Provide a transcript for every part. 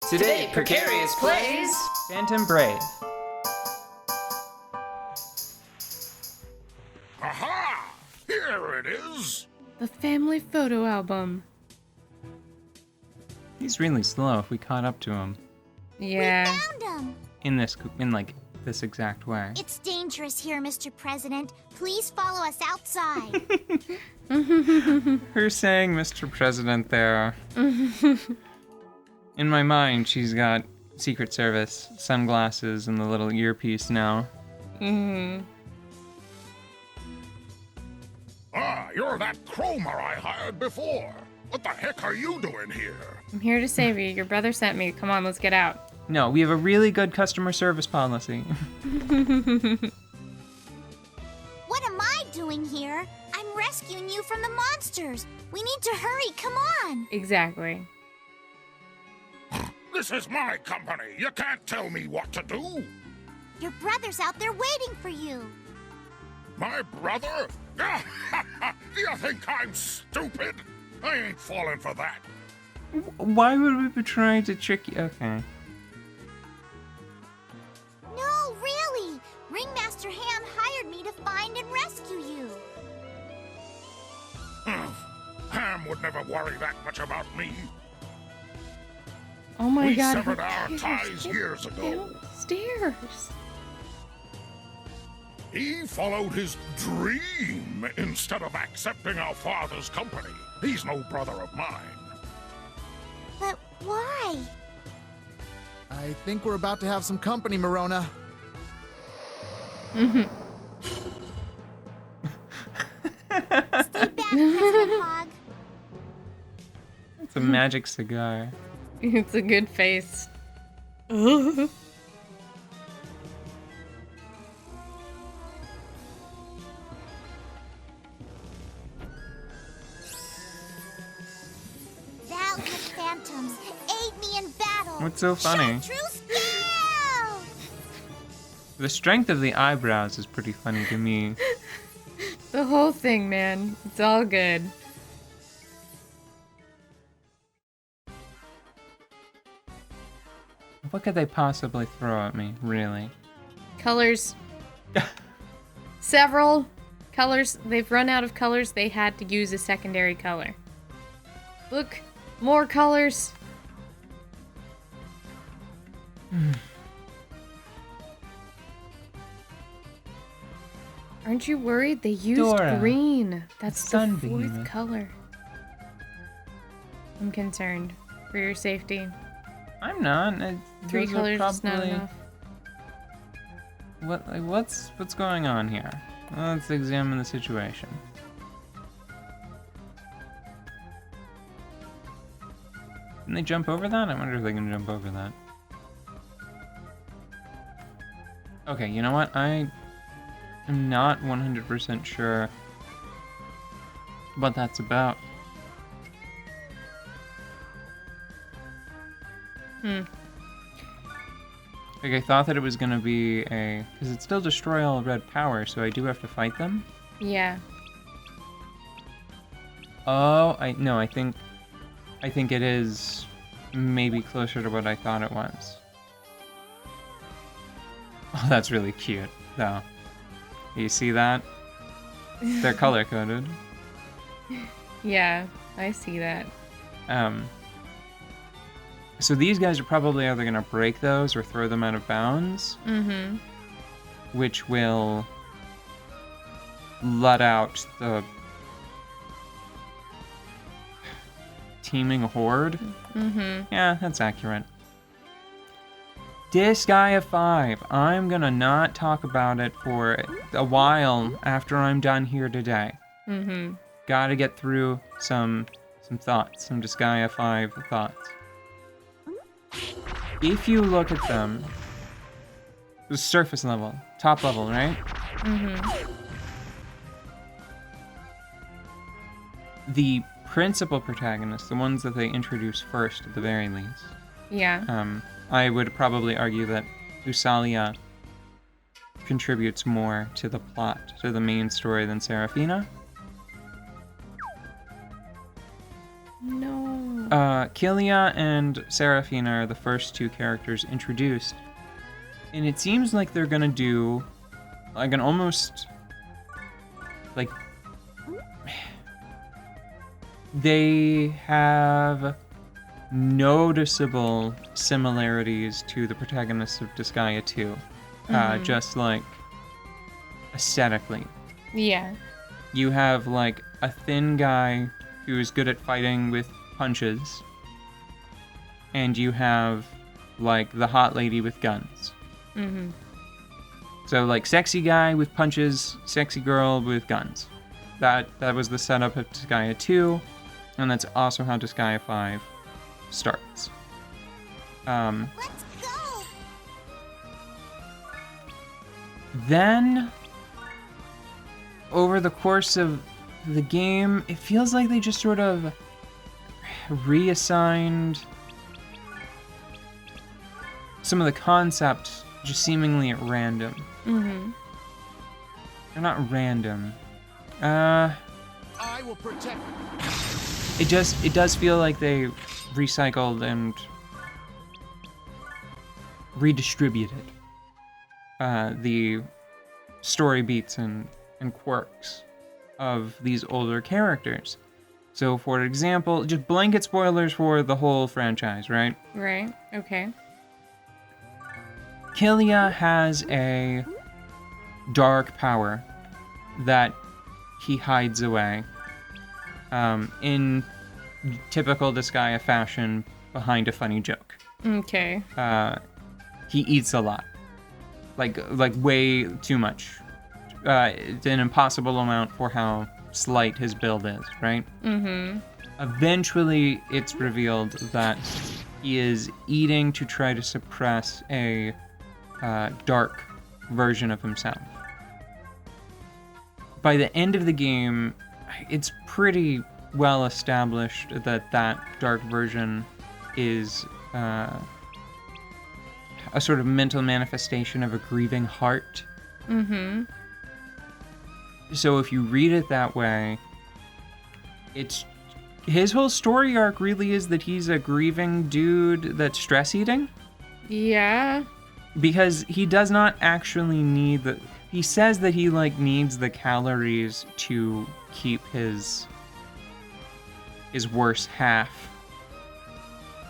Today, Precarious plays Phantom Brave. Aha! Here it is! The family photo album. He's really slow if we caught up to him. Yeah. We found him! In this exact way. It's dangerous here, Mr. President. Please follow us outside. Her saying Mr. President there. In my mind, she's got Secret Service sunglasses and the little earpiece now. Ah, you're that Cromer I hired before. What the heck are you doing here? I'm here to save you. Your brother sent me. Come on, let's get out. No, we have a really good customer service policy. What am I doing here? I'm rescuing you from the monsters. We need to hurry. Come on. Exactly. This is my company. You can't tell me what to do. Your brother's out there waiting for you. My brother? Do you think I'm stupid? I ain't falling for that. Why would we be trying to trick you? Okay. No, really. Ringmaster Ham hired me to find and rescue you. Ham would never worry that much about me. Oh my We god. severed our ties years ago. Downstairs. He followed his dream instead of accepting our father's company. He's no brother of mine. But why? I think we're about to have some company, Morona. Stay back, President Hog. It's a magic cigar. It's a good face. Valiant phantoms, aid me in battle. What's so funny? Chartreuse scale! The strength of the eyebrows is pretty funny to me. The whole thing, man. It's all good. What could they possibly throw at me, really? Colors. Several colors. They've run out of colors. They had to use a secondary color. Look, more colors. Aren't you worried? They used Dora, green. That's the sunbeam. fourth color. I'm concerned for your safety. I'm not. Three Those are colors is not probably- enough. What's going on here? Let's examine the situation. Can they jump over that? I wonder if they can jump over that. Okay, you know what? I am not 100% sure what that's about. Like, I thought that it was gonna be a... Because it still destroy all red power, so I do have to fight them? Yeah. Oh, I think it is maybe closer to what I thought it was. Oh, that's really cute, though. You see that? They're color-coded. Yeah, I see that. So these guys are probably either gonna break those or throw them out of bounds. Mm-hmm. Which will let out the teeming horde. Mm-hmm. Yeah, that's accurate. Disgaea 5. I'm gonna not talk about it for a while after I'm done here today. Mm-hmm. Gotta get through some thoughts, some Disgaea 5 thoughts. If you look at them, the surface level, top level, right? Mm-hmm. The principal protagonists, the ones that they introduce first at the very least, Yeah. I would probably argue that Usalia contributes more to the plot, to the main story than Serafina. No. Kilia and Seraphina are the first two characters introduced. And it seems like they're gonna do like an almost like they have noticeable similarities to the protagonists of Disgaea 2. Just like aesthetically. Yeah. You have like a thin guy who's good at fighting with punches, and you have like the hot lady with guns. Mm-hmm. So like sexy guy with punches, sexy girl with guns. That was the setup of Disgaea 2, and that's also how Disgaea 5 starts. Let's go! Then, over the course of the game, it feels like they just sort of reassigned some of the concepts just seemingly at random. Mm-hmm. They're not random. I will protect. It does feel like they recycled and redistributed the story beats and quirks of these older characters. So, for example, just blanket spoilers for the whole franchise, right? Right. Okay. Kilia has a dark power that he hides away in typical Disgaea fashion behind a funny joke. Okay. He eats a lot. Like way too much. It's an impossible amount for how slight his build is, right? Mm-hmm. Eventually, it's revealed that he is eating to try to suppress a dark version of himself. By the end of the game, it's pretty well established that dark version is a sort of mental manifestation of a grieving heart. Mm-hmm. So if you read it that way, it's his whole story arc really is that he's a grieving dude that's stress eating. Yeah. Because he does not actually need the... He says that he, like, needs the calories to keep his worse half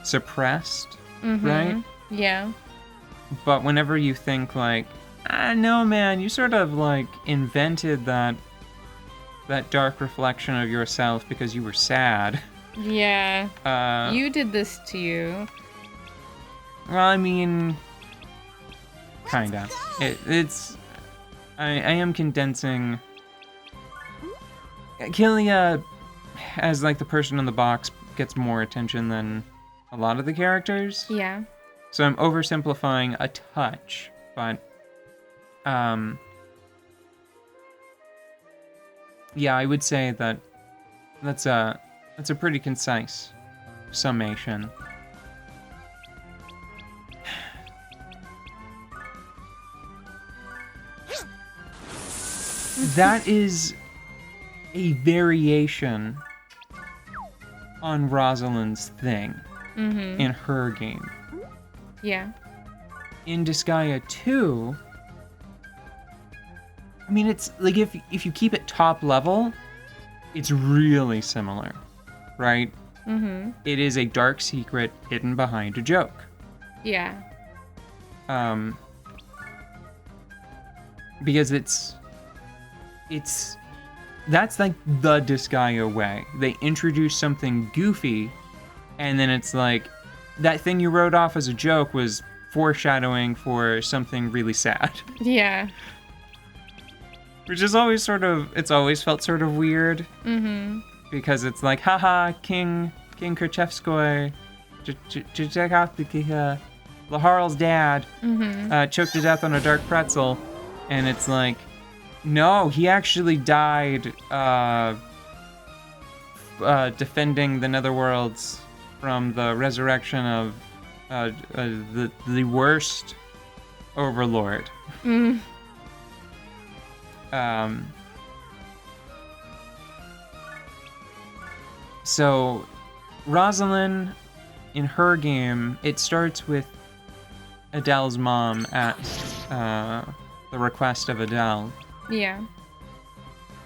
suppressed, Mm-hmm. right? Yeah. But whenever you think, like, no, man, you sort of, like, invented that dark reflection of yourself because you were sad. Yeah. You did this to you. Well, I mean... Kinda. It's... I am condensing... Kilia, as, like, the person in the box, gets more attention than a lot of the characters. Yeah. So I'm oversimplifying a touch, but... Yeah, I would say that that's a pretty concise summation. That is a variation on Rosalind's thing Mm-hmm. in her game. Yeah. In Disgaea 2, I mean, it's like if you keep it top level, it's really similar, right? Mm-hmm. It is a dark secret hidden behind a joke. Yeah. Because that's like the Disgaea way. They introduce something goofy, and then it's like, that thing you wrote off as a joke was foreshadowing for something really sad. Yeah. Which is always it's always felt sort of weird. Mm-hmm. Because it's like, haha, King Kerchevskoy, check out the Laharl's dad, choked to death on a dark pretzel. And it's like, no, he actually died defending the Netherworlds from the resurrection of the worst overlord. Mm. So Rosalind, in her game, it starts with Adele's mom at the request of Adele. Yeah.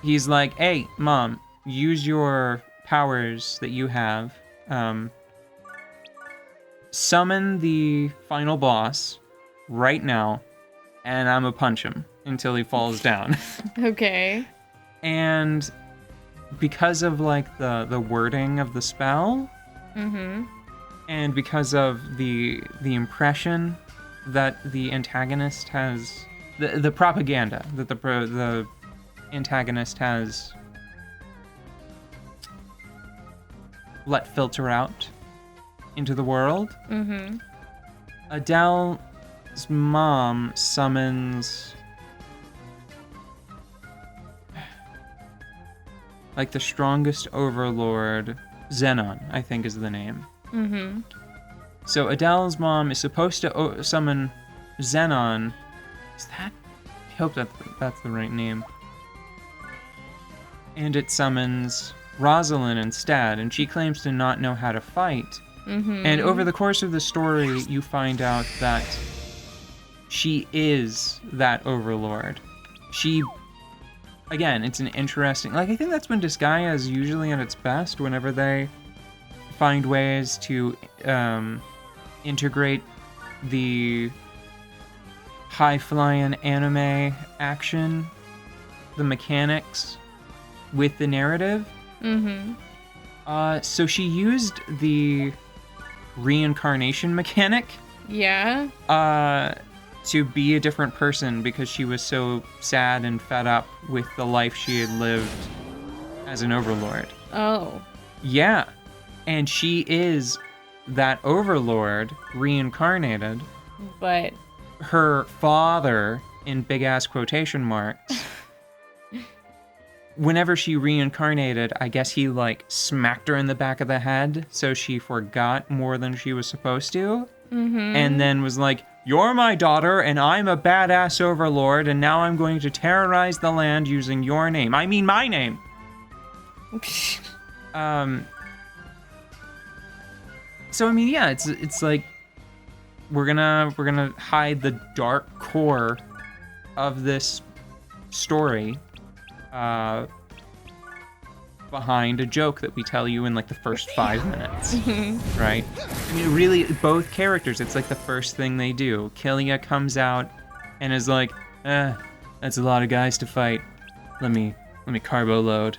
He's like, hey, Mom, use your powers that you have. Summon the final boss right now, and I'm gonna punch him until he falls down. Okay. And because of, like, the wording of the spell, and because of the impression that the antagonist has, the propaganda that the antagonist has let filter out into the world, Adele's mom summons, like, the strongest overlord, Xenon, I think is the name. So Adele's mom is supposed to summon Xenon. Is that? I hope that's the right name. And it summons Rosalind instead, and she claims to not know how to fight. And over the course of the story, you find out that she is that overlord. She, again, it's an interesting, like, I think that's when Disgaea is usually at its best, whenever they find ways to integrate the high-flying anime action, the mechanics, with the narrative. So she used the reincarnation mechanic. Yeah. To be a different person because she was so sad and fed up with the life she had lived as an overlord. Oh. Yeah. And she is that overlord reincarnated. But Her father, in big-ass quotation marks, whenever she reincarnated, I guess he, like, smacked her in the back of the head, so she forgot more than she was supposed to. And then was like, you're my daughter, and I'm a badass overlord, and now I'm going to terrorize the land using your name. I mean my name. So, I mean, yeah, it's like, we're gonna hide the dark core of this story behind a joke that we tell you in, like, the first 5 minutes, right? I mean, really, both characters, it's like the first thing they do. Killia comes out and is like, that's a lot of guys to fight. Let me carbo load.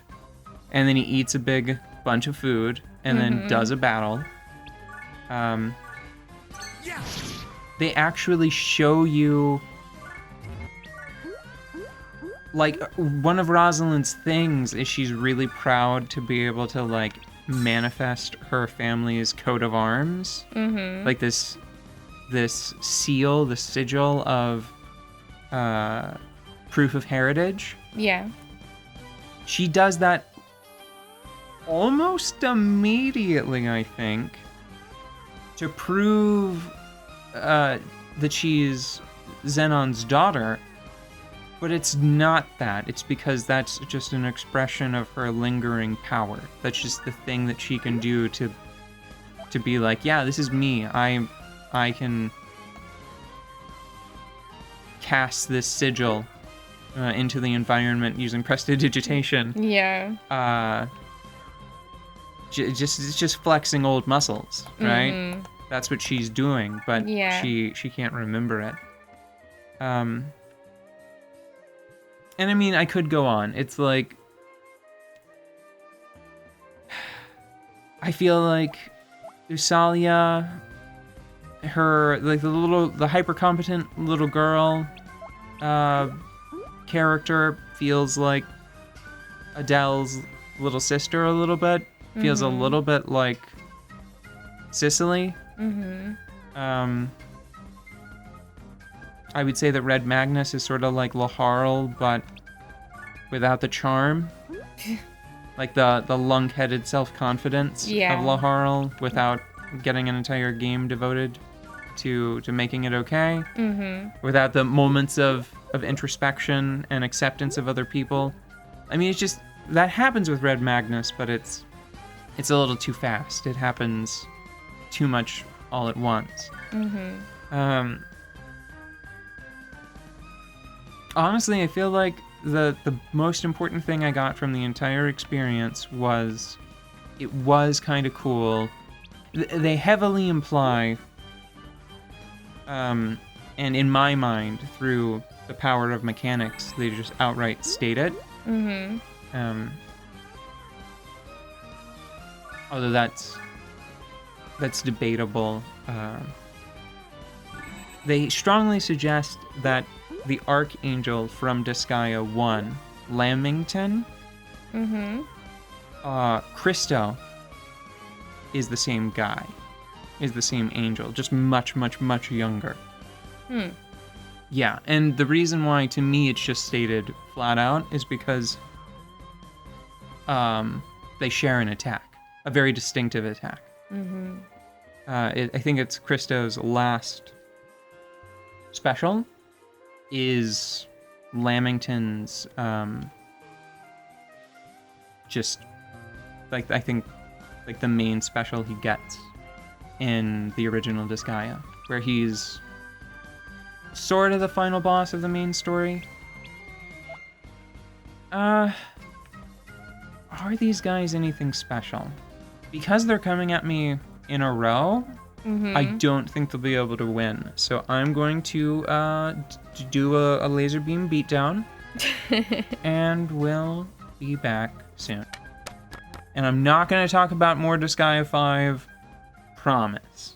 And then he eats a big bunch of food and then does a battle. They actually show you, like, one of Rosalind's things is she's really proud to be able to, like, manifest her family's coat of arms. Like this seal, the sigil of proof of heritage. yeah. She does that almost immediately, I think, to prove that she's Xenon's daughter. But it's not that. It's because that's just an expression of her lingering power. That's just the thing that she can do to be like, yeah, this is me. I can cast this sigil into the environment using prestidigitation. Yeah. It's just flexing old muscles, right? That's what she's doing, but she can't remember it. And I mean, I could go on. It's like, I feel like Usalia, her, like, the hyper competent little girl character feels like Adele's little sister a little bit. Feels a little bit like Cicely. I would say that Red Magnus is sort of like Laharl, but without the charm. Like the lunk-headed self-confidence of Laharl, without getting an entire game devoted to making it okay. Without the moments of introspection and acceptance of other people. I mean, it's just, that happens with Red Magnus, but it's it's a little too fast. It happens too much all at once. Honestly, I feel like the most important thing I got from the entire experience was it was kind of cool. They heavily imply, and in my mind, through the power of mechanics, they just outright state it. Although that's debatable. They strongly suggest that the Archangel from Disgaea 1, Lamington, Christo, is the same guy, is the same angel, just much, much, much younger. Yeah, and the reason why, to me, it's just stated flat out is because they share an attack, a very distinctive attack. I think it's Christo's last special is Lamington's, just, like, I think, like, the main special he gets in the original Disgaea, where he's sort of the final boss of the main story. Are these guys anything special? Because they're coming at me in a row, I don't think they'll be able to win. So I'm going to do a laser beam beatdown, and we'll be back soon. And I'm not going to talk about more Disgaea 5, promise.